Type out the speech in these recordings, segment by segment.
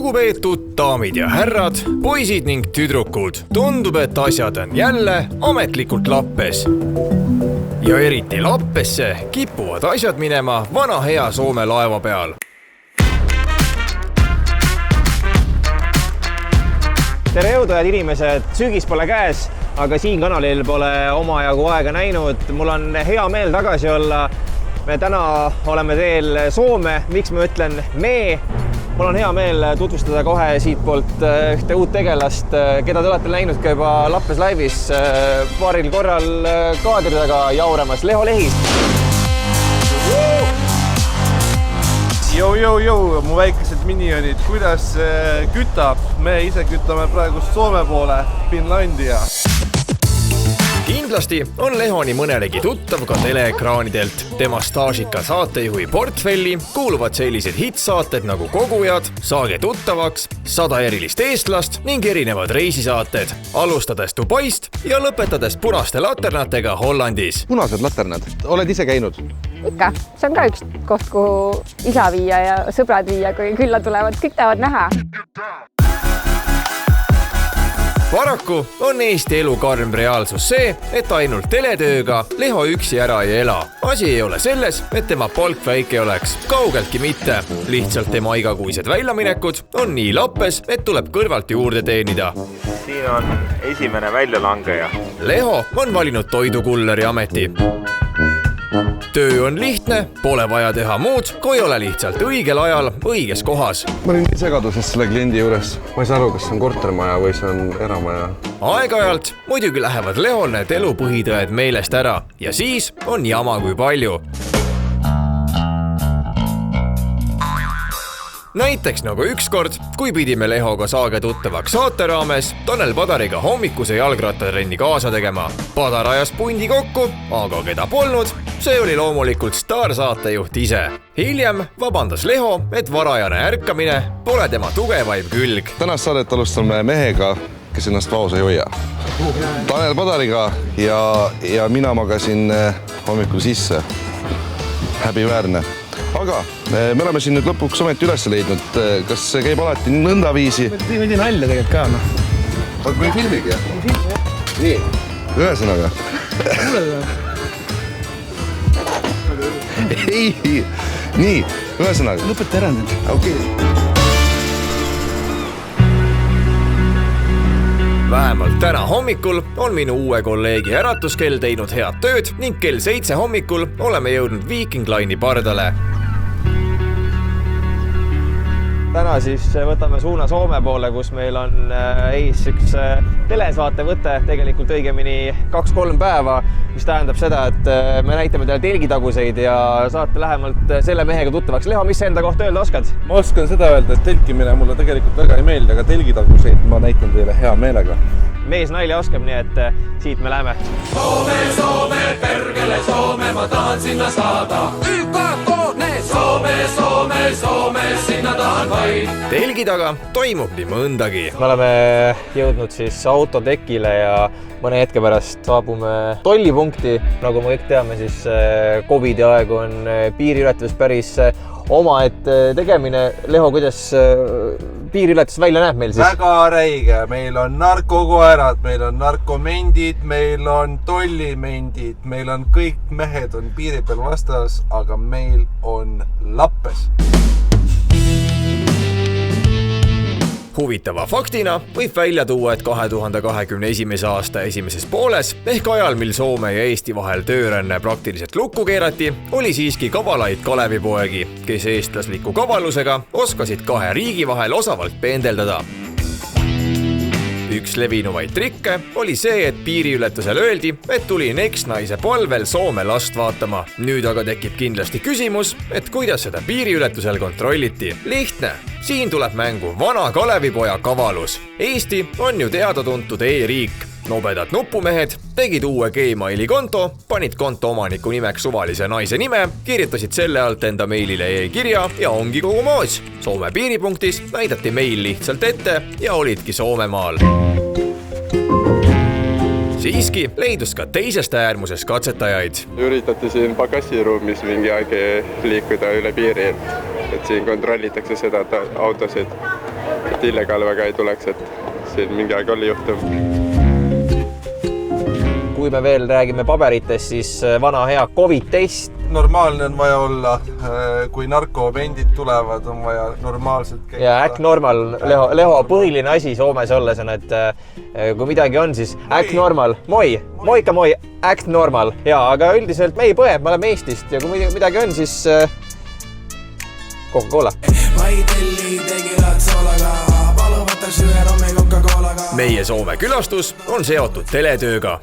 Lugupeetud daamid ja härrad, poisid ning tüdrukud, tundub, et asjad on jälle ametlikult lappes. Ja eriti lappesse kipuvad asjad minema vana hea Soome laeva peal. Tere jõudu, head inimesed! Sügis pole käes, aga siin kanalil pole omajagu aega näinud. Mul on hea meel tagasi olla. Me täna oleme teel Soome. Miks ma ütlen me? Mul on hea meel tutvustada kohe siit poolt ühte uut tegelast, keda te olete näinud ka juba Lappes laivis paaril korral kaadridega jauramas. Leho Lehis. Jou, mu väikesed minionid, kuidas kütab? Me ise kütame praegu Soome poole, Finlandia. Kindlasti on Leho nii mõnelegi tuttav ka teleekraanidelt. Tema staažika saatejuhi portfelli kuuluvad sellised hitsaated nagu Kogujad, Saage tuttavaks, 100 erilist eestlast ning erinevad reisisaated, alustades Dubaist ja lõpetades punaste laternatega Hollandis. Punased laternad, oled ise käinud? Ikka, see on ka üks koht, kuhu isa viia ja sõbrad viia, kui külla tulevad. Kõik tahavad näha. Paraku on Eesti elu karm reaalsus see, et ainult teletööga Leho üksi ära ei ela. Asi ei ole selles, et tema palk väike oleks. Kaugeltki mitte. Lihtsalt tema igakuised väljaminekud on nii lappes, et tuleb kõrvalt juurde teenida. Siin on esimene väljalangeja. Leho on valinud toidukulleri ameti. Töö on lihtne, pole vaja teha muud, kui ole lihtsalt õigel ajal õiges kohas. Ma olin nii segaduses selle kliendi juures. Ma ei saa aru, kas see on kortermaja või see on eramaja. Aeg-ajalt muidugi lähevad Lehol need elupõhitõed meelest ära ja siis on jama kui palju. Näiteks nagu ükskord, kui pidime Lehoga Saage tuttavaks saate raames Tanel Padariga hommikuse jalgrattatrenni kaasa tegema. Padar ajas pundi kokku, aga keda polnud, see oli loomulikult staarsaatejuht ise. Hiljem vabandas Leho, et varajane ärkamine pole tema tugevaim külg. Tänast saadet alustame mehega, kes ennast vaos ei hoia. Tanel Padariga ja mina magasin hommikul sisse. Häbiväärne. Aga me oleme siin nüüd lõpuks ometi üles leidnud. Kas see käib alati nõnda viisi? Võidi nalja tegelikult ka. Aga me filmigi, jah? Nii, ühesõnaga. Ei, nii, ühesõnaga. Lõpeta ära nüüd. Okei. Vähemalt täna hommikul on minu uue kolleegi äratuskell teinud head tööd ning kell 7 hommikul oleme jõudnud Viking Line'i pardale. Täna siis võtame suuna Soome poole, kus meil on ees üks telesaate võte, tegelikult õigemini 2-3 päeva, mis tähendab seda, et me näitame teile telgitaguseid ja saate lähemalt selle mehega tuttavaks. Leho, mis sa enda kohta öelda oskad? Ma oskan seda öelda, et telkimine mulle tegelikult väga ei meeldi, aga telgitaguseid ma näitan teile hea meelega. Mees nalja oskab, nii et siit me läheme. Soome, perkele Soome, ma tahan sinna saada. Soome, sinna tahan vaid. Telgi taga toimub nii mõndagi. Me oleme jõudnud siis autotekile ja mõne hetke pärast saabume tollipunkti. Nagu me kõik teame, siis COVID-i aegu on piiriületus päris omaette tegemine. Leho, kuidas piiriületus välja näeb meil siis? Väga räige. Meil on narkokoerad, meil on narkomendid, meil on tollimendid, meil on kõik mehed on piiri peal vastas, aga meil on Lappes. Huvitava faktina võib välja tuua, et 2021. aasta esimeses pooles ehk ajal, mil Soome ja Eesti vahel tööränne praktiliselt lukku keerati, oli siiski kavalaid Kalevipoegi, kes eestlasliku kavalusega oskasid kahe riigi vahel osavalt pendeldada. Üks levinuvaid trikke oli see, et piiriületusel öeldi, et tuli eksnaise palvel Soome last vaatama. Nüüd aga tekib kindlasti küsimus, et kuidas seda piiriületusel kontrolliti. Lihtne. Siin tuleb mängu vana Kalevipoja kavalus. Eesti on ju teada-tuntud e-riik. Nobedad nupumehed tegid uue Gmaili konto, panid konto omaniku nimeks suvalise naise nime, kirjutasid selle alt enda meilile e-kirja ja ongi kogu moos. Soome piiripunktis näidati meil lihtsalt ette ja olidki Soomemaal. Siiski leidus ka teisest äärmuses katsetajaid. Üritati siin pagassiruumis mingi aeg liikuda üle piiri, et siin kontrollitakse seda, et autosid et illegaal väga ei tuleks, et siin mingi aeg oli juhtum. Kui me veel räägime paberitest, siis vana hea COVID-test. Normaalne on vaja olla, kui narkomendid tulevad, on vaja normaalselt käituda. Ja act normal, Leho põhiline asi Soomes olles on, et kui midagi on, siis act normal. Moika, act normal. Ja, aga üldiselt me ei põe, me oleme Eestist ja kui midagi on, siis Coca-Cola. Meie Soome külastus on seotud teletööga.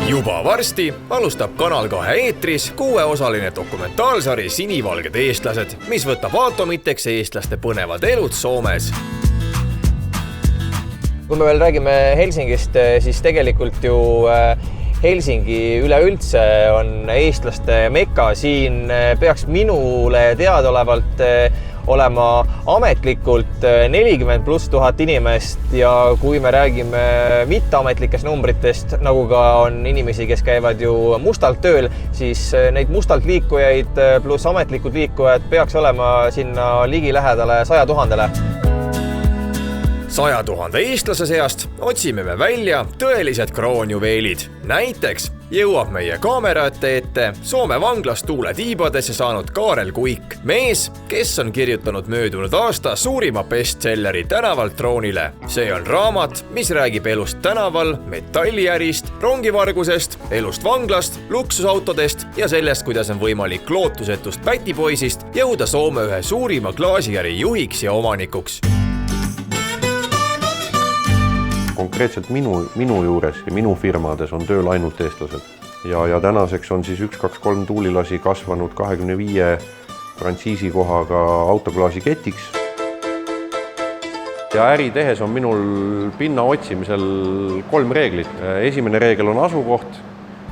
Juba varsti alustab Kanal 2 eetris 6-osaline dokumentaalsari Sinivalged eestlased, mis võtab aatomiteks eestlaste põnevad elud Soomes. Kui me veel räägime Helsingist, siis tegelikult ju Helsingi üleüldse on eestlaste mekka. Siin peaks minule teadaolevalt olema ametlikult 40+ inimest ja kui me räägime mitteametlikest numbritest, nagu ka on inimesi, kes käivad ju mustalt tööl, siis neid mustalt liikujaid pluss ametlikud liikujad peaks olema sinna ligi lähedale 100 000-le. 100 000 eestlase seast otsime me välja tõelised kroonjuveelid. Näiteks jõuab meie kaamerate ette Soome vanglast tuule tiibadesse saanud Kaarel Kuik, mees, kes on kirjutanud möödunud aasta suurima bestselleri Tänavalt troonile. See on raamat, mis räägib elust tänaval, metalliärist, rongivargusest, elust vanglast, luksusautodest ja sellest, kuidas on võimalik lootusetust pätipoisist jõuda Soome ühe suurima klaasiäri juhiks ja omanikuks. Konkreetselt minu juures ja minu firmades on tööl ainult eestlased. Ja tänaseks on siis 1, 2, 3 tuulilasi kasvanud 25 frantsiisi kohaga autoklaasi ketiks. Ja äri tehes on minul pinna otsimisel 3 reeglit. Esimene reegel on asukoht,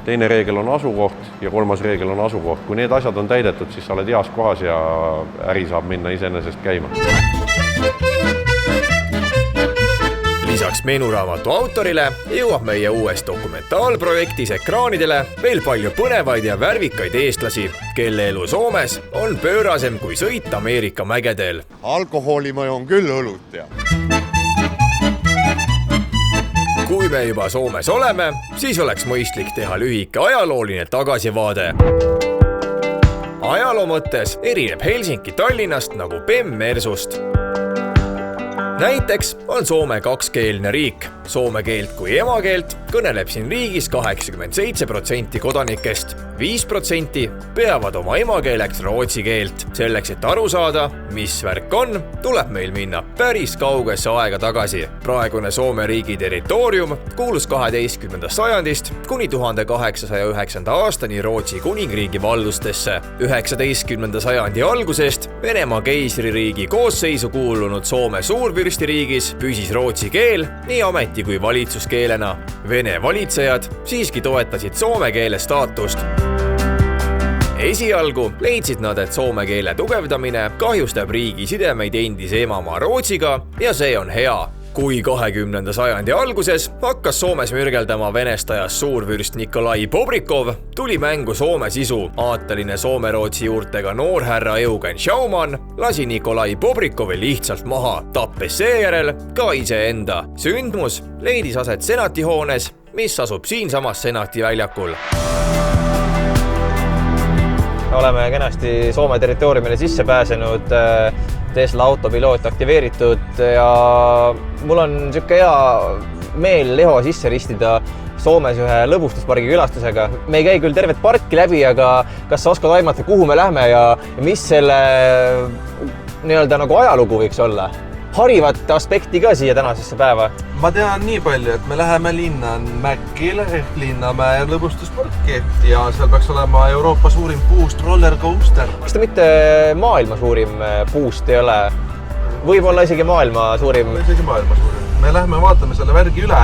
teine reegel on asukoht ja 3. reegel on asukoht. Kui need asjad on täidetud, siis sa oled heas kohas ja äri saab minna iseenesest käima. Lisaks menuraamatu autorile jõuab meie uues dokumentaalprojektis ekraanidele veel palju põnevaid ja värvikaid eestlasi, kelle elu Soomes on pöörasem kui sõit Ameerika mägedel. Alkoholimõju on küll õlut ja. Kui me juba Soomes oleme, siis oleks mõistlik teha lühike ajalooline tagasivaade. Ajaloo mõttes erineb Helsinki Tallinnast nagu Bemm Mersust. Näiteks on Soome 2-keelne riik. Soome keelt kui emakeelt kõneleb siin riigis 87% kodanikest. 5% peavad oma emakeeleks rootsi keelt. Selleks, et aru saada, mis värk on, tuleb meil minna päris kaugesse aega tagasi. Praegune Soome riigi territoorium kuulus 12. sajandist kuni 1809. aastani Rootsi kuningriigi valdustesse. 19. sajandi algusest Venemaa keisririigi koosseisu kuulunud Soome suurvürstiriigis püsis rootsi keel nii ameti kui valitsuskeelena. Vene valitsejad siiski toetasid soome keele staatust. Esialgu leidsid nad, et soome keele tugevdamine kahjustab riigi sidemeid endise emamaa Rootsiga ja see on hea. Kui 20. sajandi alguses hakkas Soomes mürgeldama venestajas suurvürst Nikolai Bobrikov, tuli mängu Soome sisu. Aateline soome-rootsi juurtega noorhärra Eugen Schaumann lasi Nikolai Bobrikovi lihtsalt maha, tappes seejärel ka iseenda. Sündmus leidis aset senatihoones, mis asub siinsamas senati väljakul. Oleme kenasti Soome territooriumile sisse pääsenud, Tesla autopiloot aktiveeritud ja mul on niisugune hea meel Leho sisse ristida Soomes ühe lõbustuspargi külastusega. Me ei käi küll tervet parki läbi, aga kas sa oskad aimata, kuhu me lähme ja mis selle nii-öelda nagu ajalugu võiks olla? Harivat aspekti ka siia tänasesse päeva? Ma tean nii palju, et me läheme Linnanmäkile ehk Linnamäe lõbustusparki ja seal peaks olema Euroopa suurim puust roller coaster. Kas ta mitte maailma suurim puust ei ole? Võib-olla isegi maailma suurim? Isegi maailma suurim. Me lähme vaatame selle värgi üle.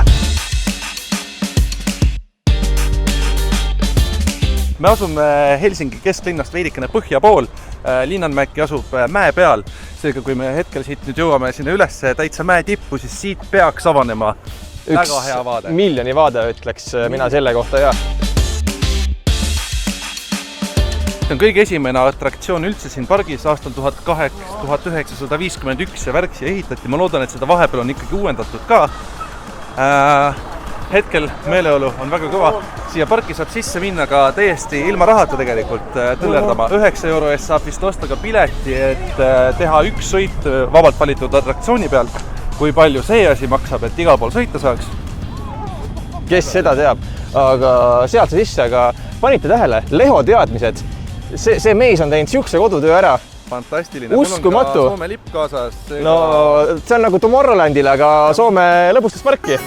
Me asume Helsingi kesklinnast veidikene põhja pool. Linnanmäki asub mäe peal. Seega, kui me hetkel siit nüüd jõuame sinna üles täitsa mäe tippu, siis siit peaks avanema väga hea vaade. 1 miljoni vaade, ütleks mina selle kohta ja. See on kõige esimene atraktsioon üldse siin pargis aastal 1951 ja värk siia ehitati. Ma loodan, et seda vahepeal on ikkagi uuendatud ka. Hetkel meeleolu on väga kõva. Siia parki saab sisse minna ka täiesti ilma rahata tegelikult tõllerdama. 9 euro eest saab vist osta ka pileti, et teha üks sõit vabalt valitud atraktsiooni peal. Kui palju see asi maksab, et igal pool sõita saaks? Kes seda teab, aga sealt see sisse, aga panite tähele, Leho teadmised. See mees on teinud siukse kodutöö ära. Fantastiline. Uskumatu. Mul on ka Soome lipp kaasas. No see on nagu Tomorrowlandil, aga Soome lõbustusparki.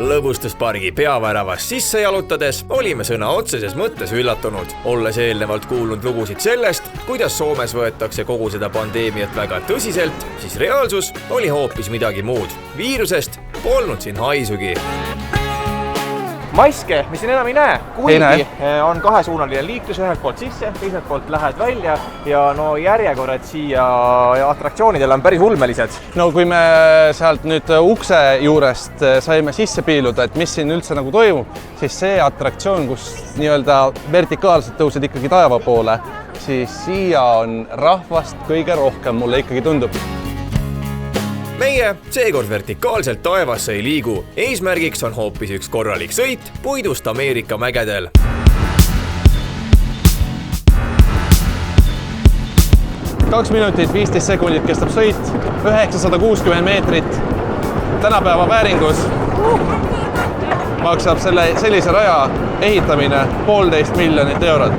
Lõbustuspargi peaväravast sisse jalutades olime sõna otseses mõttes üllatunud, olles eelnevalt kuulnud lugusid sellest, kuidas Soomes võetakse kogu seda pandeemiat väga tõsiselt, siis reaalsus oli hoopis midagi muud. Viirusest polnud siin haisugi. Maske, mis siin enam ei näe, kuigi on kahesuunaline liiklus, ühelt poolt sisse, teiselt poolt lähed välja ja no järjekorrad siia atraktsioonidel on päris ulmelised. No kui me sealt nüüd ukse juurest saime sisse piiluda, et mis siin üldse nagu toimub, siis see atraktsioon, kus nii-öelda vertikaalselt tõused ikkagi taeva poole, siis siia on rahvast kõige rohkem, mulle ikkagi tundub. Meie seekord vertikaalselt taevasse ei liigu. Eesmärgiks on hoopis üks korralik sõit puidust Ameerika mägedel. Kaks minutit, 15 sekundit kestab sõit, 960 meetrit. Tänapäeva vääringus maksab sellise raja ehitamine 1,5 miljonit eurot.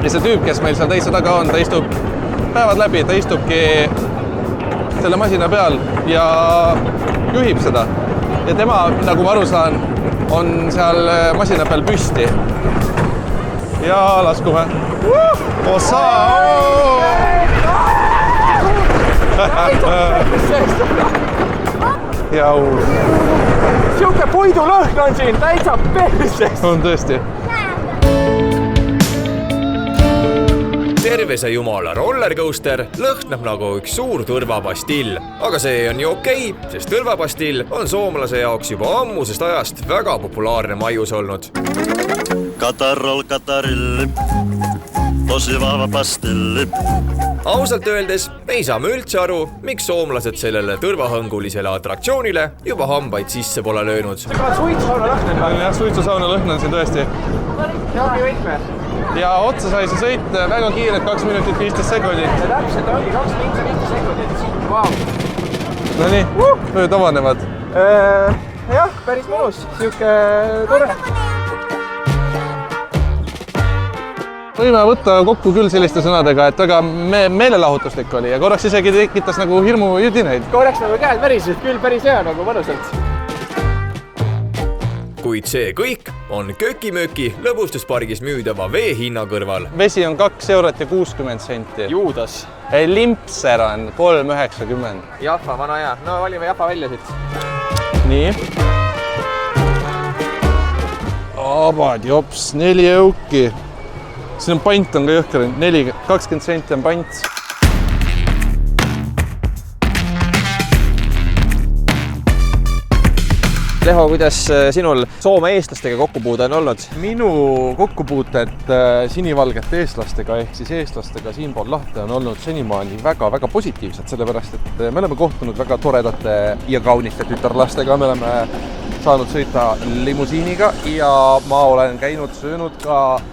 Ja see tüüp, kes meil seal teise taga on, ta istub päevad läbi, ta istubki selle masina peal ja juhib seda. Ja tema, nagu ma aru saan, on seal masina peal püsti. Ja laskume. Osa! Jau. Siuke puidulõhn on siin, täitsa perses. On tõesti. Tervese jumala rollercoaster lõhnab nagu üks suur tõrvapastill. Aga see on ju okei, sest tõrvapastill on soomlase jaoks juba ammusest ajast väga populaarne maius olnud. Katarol Kataril, tosi vahva pastill. Ausalt öeldes ei saa me üldse aru, miks soomlased sellele tõrvahõngulisele atraktsioonile juba hambaid sisse pole löönud. Suitsusauna lõhn on. Jah, suitsusauna lõhn on siin tõesti. Jaabi võitme. Ja otsa sai see sõit väga kiired, 2 minutit 15 sekundit. Ja täpselt ongi 2 minutit 15 sekundit. Vau. No nii, mööd avanevad. Jah, päris mõnus. Siuke tore. Võime võtta kokku küll selliste sõnadega, et väga meelelahutuslik oli ja korraks isegi tekitas nagu hirmu jüdineid. Korraks nagu käed värisid, küll päris hea nagu mõnusalt. Kuid see kõik on kökimöki lõbustuspargis müüdava vee hinna kõrval. Vesi on 2 eurot ja 60 senti. Juudas. Limpser on 3,90. Jahva, vana hea. No valime Jahva välja siit. Nii. Abad jops, 4 euki. Siin on pant on ka jõhker, 20 senti on pant. Leho, kuidas sinul Soome eestlastega kokkupuude on olnud? Minu kokkupuuted sinivalgete eestlastega ehk siis eestlastega siinpool lahte on olnud senimaani väga-väga positiivsed, sellepärast et me oleme kohtunud väga toredate ja kauniste tütarlastega, me oleme saanud sõita limusiiniga ja ma olen käinud söönud ka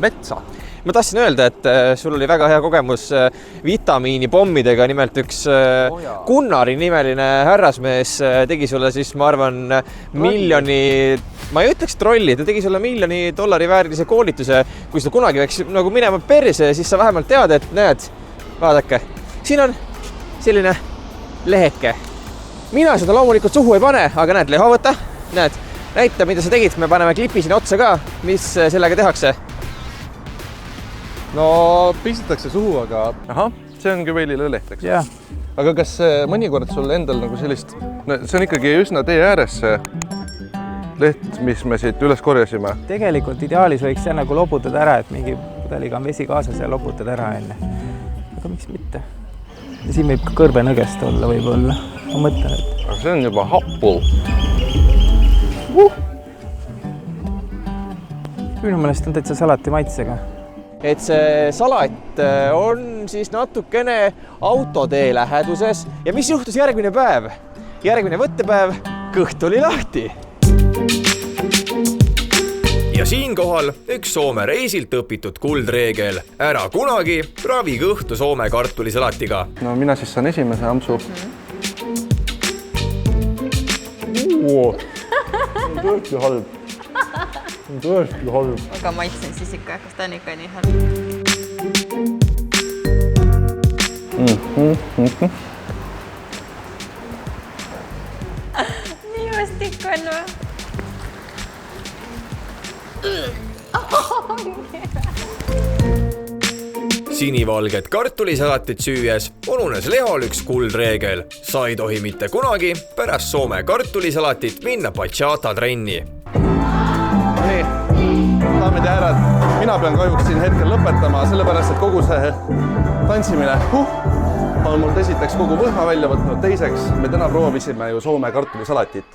metsa. Ma tahtsin öelda, et sul oli väga hea kogemus vitamiinipommidega, nimelt üks Gunnari nimeline härrasmees tegi sulle siis, ma arvan, miljoni, ma ei ütleks trolli, ta tegi sulle $1 000 väärilise koolituse, kui seda kunagi võiks nagu minema perse, siis sa vähemalt tead, et näed, vaadake, siin on selline leheke. Mina seda loomulikult suhu ei pane, aga näed, Leho võtta, näed, näita, mida sa tegid, me paneme klipi siin otsa ka, mis sellega tehakse. No pistitakse suhu, aga see ongi veelile leht, eks? Jah. Aga kas mõnikord sul endal nagu sellist, see on ikkagi üsna tee ääres see leht, mis me siit üles korjasime? Tegelikult ideaalis võiks see nagu loputada ära, et mingi pudeliga on vesi kaasas ja loputada ära enne. Aga miks mitte? Ja siin võib ka kõrbenõgest olla võib-olla. Ma mõtlen, et... Aga see on juba happul. Minu meelest on täitsa salati maitsega. Et see salat on siis natukene autotee läheduses ja mis juhtus järgmine päev? Järgmine võttepäev, kõht oli lahti. Ja siinkohal üks Soome reisilt õpitud kuldreegel. Ära kunagi ravi kõhtu Soome kartulisalatiga. No mina siis saan esimese ampsu. On tõesti halb. On tõesti halb. Aga maitsen siis ikka, kas ta on ikka nii halb? Nii vastik on või? Sinivalget kartulisalatit süües ununes Lehol üks kuldreegel. Sa ei tohi mitte kunagi pärast Soome kartulisalatit minna bachata trenni. Nii, daamid ja härrad, mina pean kahjuks siin hetkel lõpetama, sellepärast, et kogu see tantsimine on mult esiteks kogu võhma välja võtnud. Teiseks, me täna proovisime ju Soome kartulisalatit.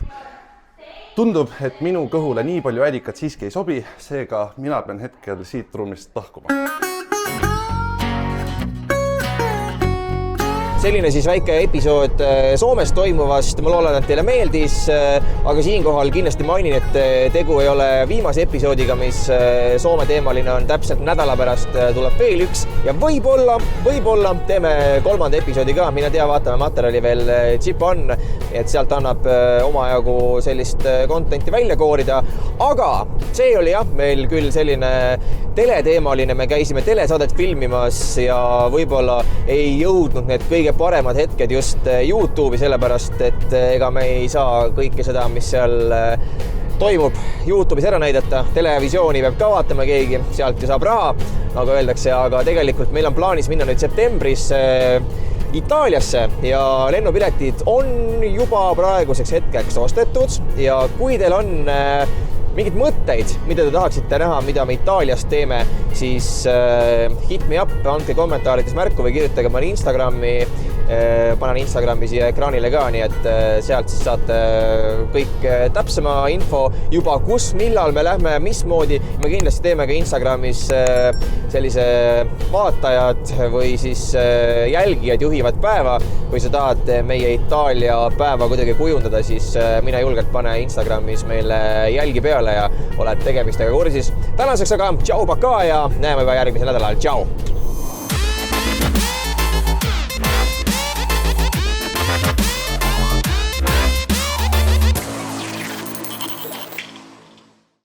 Tundub, et minu kõhule nii palju äädikat siiski ei sobi, seega mina pean hetkel siit ruumist lahkuma. Selline siis väike episood Soomes toimuvast. Ma loodan, et teile meeldis, aga siinkohal kindlasti mainin, et tegu ei ole viimase episoodiga, mis Soome teemaline on. Täpselt nädala pärast tuleb veel üks ja võib-olla teeme 3. episoodi ka. Mina tea, vaatame materjali veel chip on, et sealt annab omajagu sellist contenti välja koorida. Aga see oli jah, meil küll selline teleteemaline. Me käisime telesaadet filmimas ja võib-olla ei jõudnud need kõige paremad hetked just YouTube'i, sellepärast et ega me ei saa kõike seda, mis seal toimub YouTube'is ära näidata. Televisiooni peab ka vaatama keegi, sealt ju saab raha, nagu öeldakse, aga tegelikult meil on plaanis minna nüüd septembris Itaaliasse ja lennupiletid on juba praeguseks hetkeks ostetud ja kui teil on mingid mõtteid, mida te tahaksite näha, mida me Itaalias teeme, siis hit me up, andke kommentaarides märku või kirjutage ma Instagrami, panen Instagrami siia ekraanile ka, nii et sealt siis saate kõik täpsema info juba, kus, millal me lähme, mismoodi. Me kindlasti teeme ka Instagramis sellise vaatajad või siis jälgijad juhivad päeva. Kui sa tahad meie Itaalia päeva kuidagi kujundada, siis mine julgelt pane Instagramis meile jälgi peale ja oled tegemistega kursis. Tänaseks aga tšau, pakaa ja näeme juba järgmisel nädalal. Tšau!